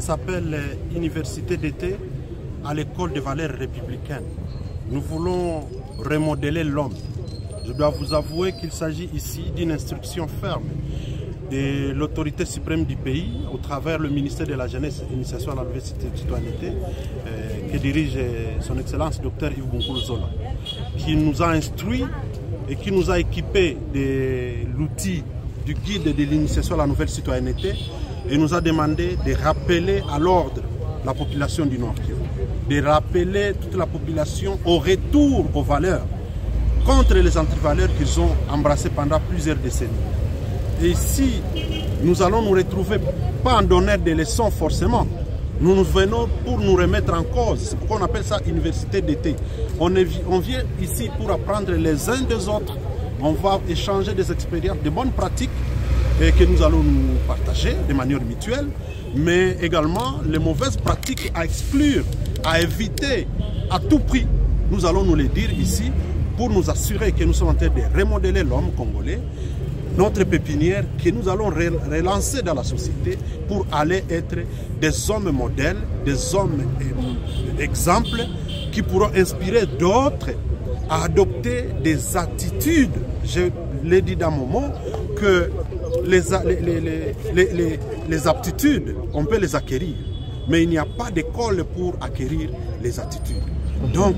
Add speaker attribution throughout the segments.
Speaker 1: s'appelle Université d'été à l'école des valeurs républicaines. Nous voulons remodeler l'homme. Je dois vous avouer qu'il s'agit ici d'une instruction ferme de l'autorité suprême du pays au travers le ministère de la Jeunesse et l'initiation à la nouvelle citoyenneté que dirige son Excellence Dr Yves Bonkolo Zola, qui nous a instruits et qui nous a équipés de l'outil du guide de l'initiation à la nouvelle citoyenneté et nous a demandé de rappeler à l'ordre la population du Nord Kivu, de rappeler toute la population au retour aux valeurs, contre les antivaleurs qu'ils ont embrassées pendant plusieurs décennies. Et ici, nous allons nous retrouver, pas en donneur de leçons forcément, nous venons pour nous remettre en cause. C'est pourquoi on appelle ça université d'été. On vient ici pour apprendre les uns des autres. On va échanger des expériences, de bonnes pratiques et que nous allons nous partager de manière mutuelle, mais également les mauvaises pratiques à exclure, à éviter à tout prix. Nous allons nous les dire ici pour nous assurer que nous sommes en train de remodeler l'homme congolais, notre pépinière que nous allons relancer dans la société pour aller être des hommes modèles, des hommes exemples qui pourront inspirer d'autres à adopter des attitudes. Je l'ai dit dans mon mot que les aptitudes, on peut les acquérir, mais il n'y a pas d'école pour acquérir les attitudes. Donc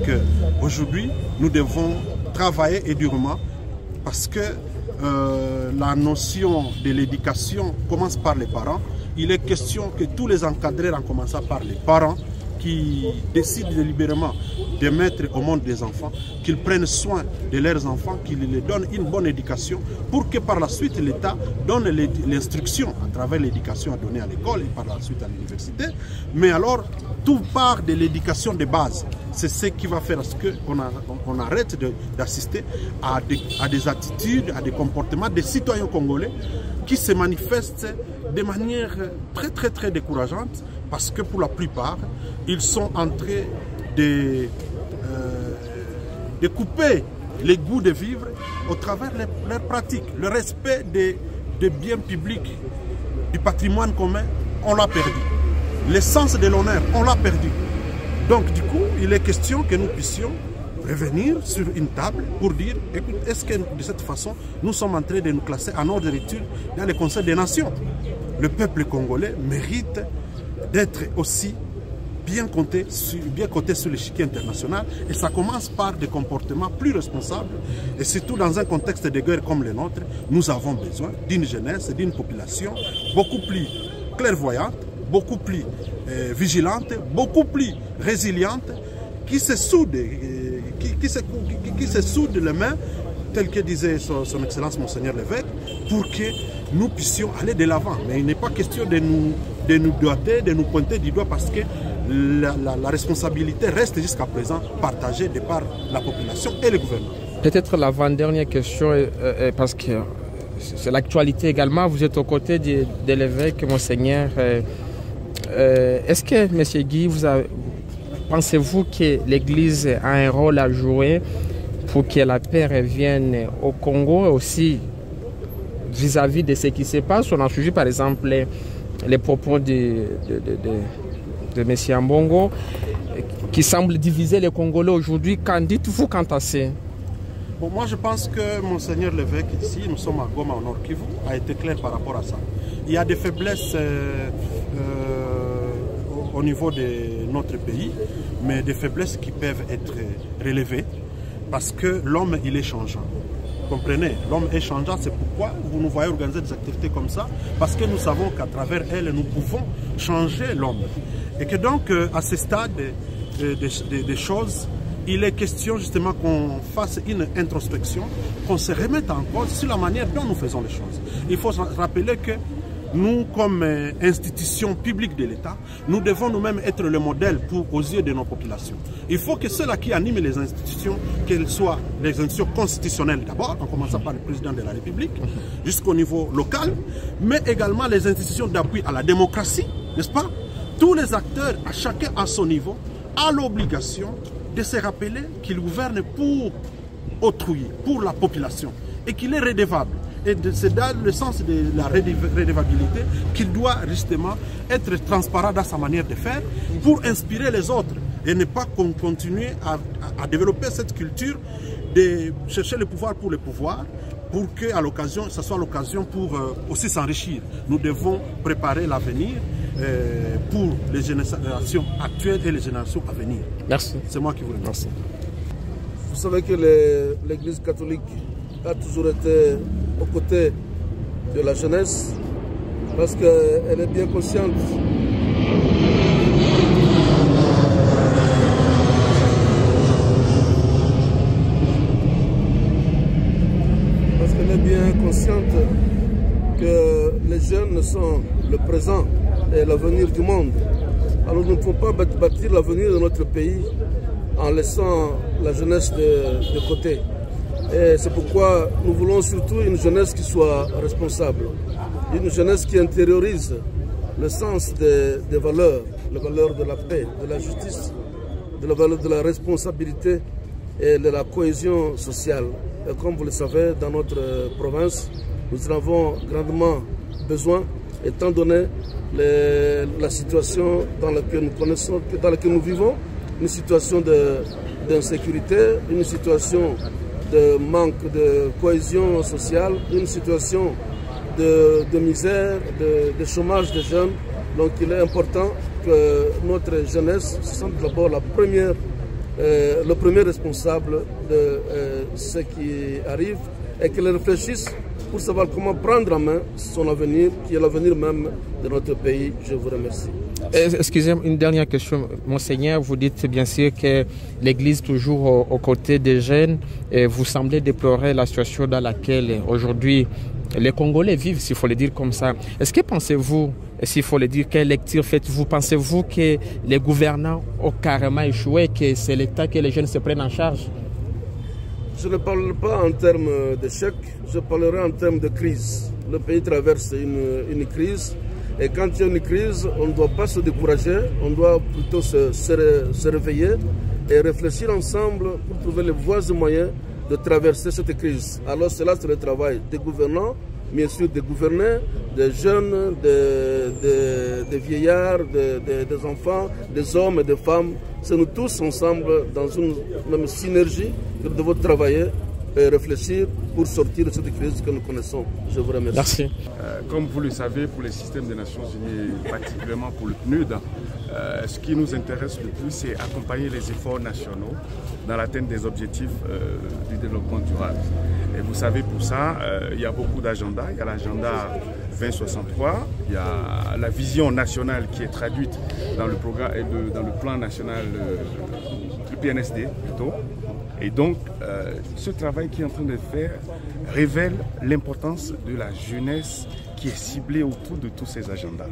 Speaker 1: aujourd'hui, nous devons travailler et durement parce que la notion de l'éducation commence par les parents. Il est question que tous les encadreurs, en commençant par les parents, qui décident délibérément de mettre au monde des enfants, qu'ils prennent soin de leurs enfants, qu'ils leur donnent une bonne éducation pour que par la suite l'État donne l'instruction à travers l'éducation à donner à l'école et par la suite à l'université. Mais alors, tout part de l'éducation de base. C'est ce qui va faire à ce qu'on arrête d'assister à des attitudes, à des comportements des citoyens congolais qui se manifestent de manière très décourageante parce que pour la plupart, ils sont en train de couper les goûts de vivre au travers de leurs pratiques. Le respect des biens publics, du patrimoine commun, on l'a perdu. L'essence de l'honneur, on l'a perdu. Donc du coup, il est question que nous puissions revenir sur une table pour dire, écoute, est-ce que de cette façon, nous sommes en train de nous classer en ordre d'étude dans le Conseil des Nations? Le peuple congolais mérite d'être aussi bien coté sur l'échiquier international et ça commence par des comportements plus responsables et surtout dans un contexte de guerre comme le nôtre, nous avons besoin d'une jeunesse, d'une population beaucoup plus clairvoyante, beaucoup plus vigilante, beaucoup plus résiliente, qui se soude, qui se soude les mains, tel que disait son Excellence Monseigneur l'évêque, pour que nous puissions aller de l'avant. Mais il n'est pas question de nous doter, de nous pointer du doigt parce que la responsabilité reste jusqu'à présent partagée de par la population et le gouvernement.
Speaker 2: Peut-être l'avant-dernière question, parce que c'est l'actualité également, vous êtes aux côtés de l'évêque, Monseigneur. Est-ce que, M. Guy, pensez-vous que l'Église a un rôle à jouer pour que la paix revienne au Congo aussi vis-à-vis de ce qui se passe? On a suivi par exemple les propos de M. Ambongo qui semble diviser les Congolais aujourd'hui. Qu'en dites-vous quant à ça?
Speaker 1: Bon, moi je pense que Monseigneur l'évêque ici, nous sommes à Goma au Nord Kivu, a été clair par rapport à ça. Il y a des faiblesses au niveau de notre pays, mais des faiblesses qui peuvent être relevées parce que l'homme il est changeant. Comprenez, l'homme est changeant, c'est pourquoi vous nous voyez organiser des activités comme ça, parce que nous savons qu'à travers elles, nous pouvons changer l'homme. Et que donc, à ce stade des choses, il est question justement qu'on fasse une introspection, qu'on se remette en cause sur la manière dont nous faisons les choses. Il faut se rappeler que nous, comme institution publique de l'État, nous devons nous-mêmes être le modèle aux yeux de nos populations. Il faut que ceux-là qui animent les institutions, qu'elles soient les institutions constitutionnelles d'abord, en commençant par le président de la République, jusqu'au niveau local, mais également les institutions d'appui à la démocratie, n'est-ce pas? Tous les acteurs, à chacun à son niveau, ont l'obligation de se rappeler qu'ils gouvernent pour autrui, pour la population, et qu'il est redevable Et c'est dans le sens de la redevabilité qu'il doit justement être transparent dans sa manière de faire pour inspirer les autres et ne pas continuer à développer cette culture de chercher le pouvoir pour le pouvoir, pour que à l'occasion, ce soit l'occasion pour aussi s'enrichir. Nous devons préparer l'avenir pour les générations actuelles et les générations à venir.
Speaker 2: Merci.
Speaker 1: C'est moi qui vous remercie.
Speaker 3: Vous savez que l'Église catholique a toujours été aux côtés de la jeunesse parce qu'elle est bien consciente que les jeunes sont le présent et l'avenir du monde. Alors nous ne pouvons pas bâtir l'avenir de notre pays en laissant la jeunesse de côté. Et c'est pourquoi nous voulons surtout une jeunesse qui soit responsable, une jeunesse qui intériorise le sens des valeurs, les valeurs de la paix, de la justice, de la valeur de la responsabilité et de la cohésion sociale. Et comme vous le savez, dans notre province, nous en avons grandement besoin, étant donné la situation dans laquelle nous connaissons, dans laquelle nous vivons, une situation d'insécurité, une situation de manque de cohésion sociale, une situation de misère, de chômage des jeunes. Donc il est important que notre jeunesse se sente d'abord le premier responsable de ce qui arrive et qu'elle réfléchisse pour savoir comment prendre en main son avenir, qui est l'avenir même de notre pays. Je vous remercie.
Speaker 2: Excusez-moi, une dernière question. Monseigneur, vous dites bien sûr que l'Église toujours aux côtés des jeunes et vous semblez déplorer la situation dans laquelle aujourd'hui les Congolais vivent, s'il faut le dire comme ça. Est-ce que pensez-vous, s'il faut le dire, quelle lecture faites-vous? Pensez-vous que les gouvernants ont carrément échoué, que c'est l'État que les jeunes se prennent en charge?
Speaker 3: Je ne parle pas en termes d'échec, je parlerai en termes de crise. Le pays traverse une crise et quand il y a une crise, on ne doit pas se décourager, on doit plutôt se réveiller et réfléchir ensemble pour trouver les voies et moyens de traverser cette crise. Alors cela, c'est le travail des gouvernants, bien sûr des gouvernés, des jeunes, des vieillards, des enfants, des hommes et des femmes. C'est nous tous ensemble dans une même synergie que nous devons travailler et réfléchir pour sortir de cette crise que nous connaissons. Je vous remercie.
Speaker 2: Merci.
Speaker 4: Comme vous le savez, pour les systèmes des Nations Unies, particulièrement pour le PNUD, ce qui nous intéresse le plus, c'est accompagner les efforts nationaux dans l'atteinte des objectifs du développement durable. Et vous savez, pour ça, il y a beaucoup d'agendas. Il y a l'agenda 2063, il y a la vision nationale qui est traduite dans le programme et dans le plan national, le PNSD plutôt. Et donc, ce travail qui est en train de faire révèle l'importance de la jeunesse qui est ciblée autour de tous ces agendas.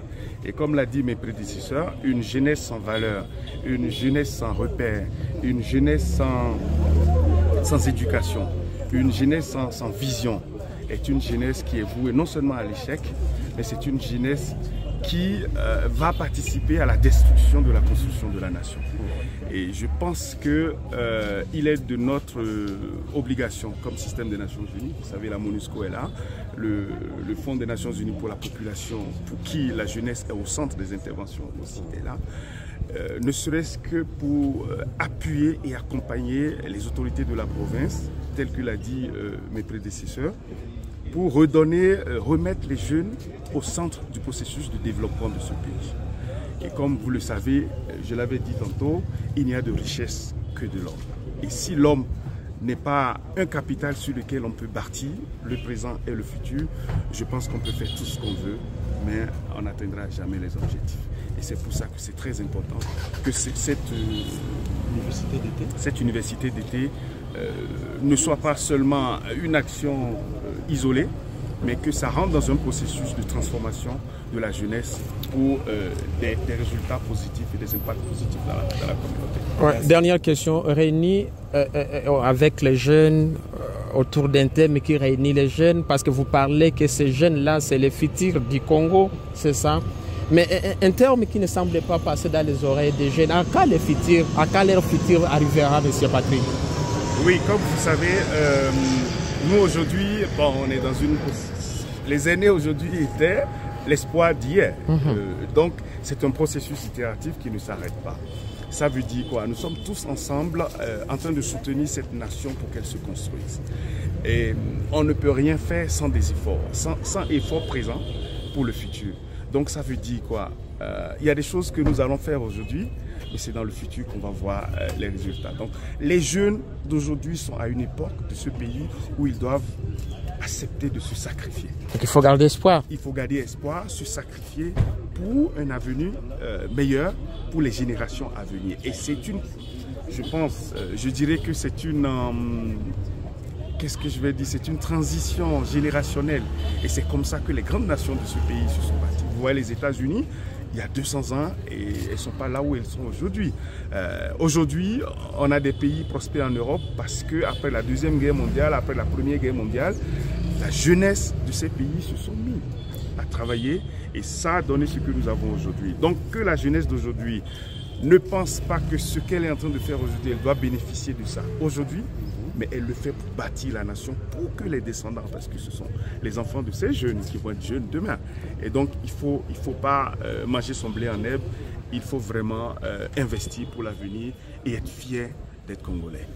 Speaker 4: Et comme l'a dit mes prédécesseurs, une jeunesse sans valeur, une jeunesse sans repère, une jeunesse sans éducation, une jeunesse sans vision, est une jeunesse qui est vouée non seulement à l'échec, mais c'est une jeunesse qui va participer à la destruction de la construction de la nation. Et je pense qu'il est de notre obligation comme système des Nations Unies, vous savez la MONUSCO est là, le Fonds des Nations Unies pour la population, pour qui la jeunesse est au centre des interventions aussi est là, ne serait-ce que pour appuyer et accompagner les autorités de la province, tel que l'a dit mes prédécesseurs, pour remettre les jeunes au centre du processus de développement de ce pays. Et comme vous le savez, je l'avais dit tantôt, il n'y a de richesse que de l'homme. Et si l'homme n'est pas un capital sur lequel on peut bâtir le présent et le futur, je pense qu'on peut faire tout ce qu'on veut, mais on n'atteindra jamais les objectifs. Et c'est pour ça que c'est très important que cette université d'été ne soit pas seulement une action isolée, mais que ça rentre dans un processus de transformation de la jeunesse pour des résultats positifs et des impacts positifs dans la communauté.
Speaker 2: Ouais, dernière question, réunie avec les jeunes autour d'un thème qui réunit les jeunes, parce que vous parlez que ces jeunes-là, c'est les futurs du Congo, c'est ça? Mais un terme qui ne semble pas passer dans les oreilles des jeunes, à quand leur futur arrivera, M. Patrick?
Speaker 4: Oui, comme vous savez, Nous aujourd'hui, bon, on est dans une... Les aînés aujourd'hui étaient l'espoir d'hier. Donc c'est un processus itératif qui ne s'arrête pas. Ça veut dire quoi? Nous sommes tous ensemble en train de soutenir cette nation pour qu'elle se construise. Et on ne peut rien faire sans des efforts, sans efforts présents pour le futur. Donc ça veut dire quoi? Il y a des choses que nous allons faire aujourd'hui, mais c'est dans le futur qu'on va voir les résultats. Donc les jeunes d'aujourd'hui sont à une époque de ce pays où ils doivent accepter de se sacrifier.
Speaker 2: Donc il faut garder espoir.
Speaker 4: Il faut garder espoir, se sacrifier pour un avenir meilleur pour les générations à venir. Et c'est une, je pense, je dirais que c'est une... qu'est-ce que je vais dire? C'est une transition générationnelle. Et c'est comme ça que les grandes nations de ce pays se sont bâties. Vous voyez les États-Unis, il y a 200 ans, et elles ne sont pas là où elles sont aujourd'hui. Aujourd'hui, on a des pays prospères en Europe parce qu'après la Deuxième Guerre mondiale, après la Première Guerre mondiale, la jeunesse de ces pays se sont mis à travailler et ça a donné ce que nous avons aujourd'hui. Donc que la jeunesse d'aujourd'hui ne pense pas que ce qu'elle est en train de faire aujourd'hui, elle doit bénéficier de ça aujourd'hui, mais elle le fait pour bâtir la nation, pour que les descendants, parce que ce sont les enfants de ces jeunes qui vont être jeunes demain. Et donc, il faut pas manger son blé en herbe, il faut vraiment investir pour l'avenir et être fier d'être Congolais.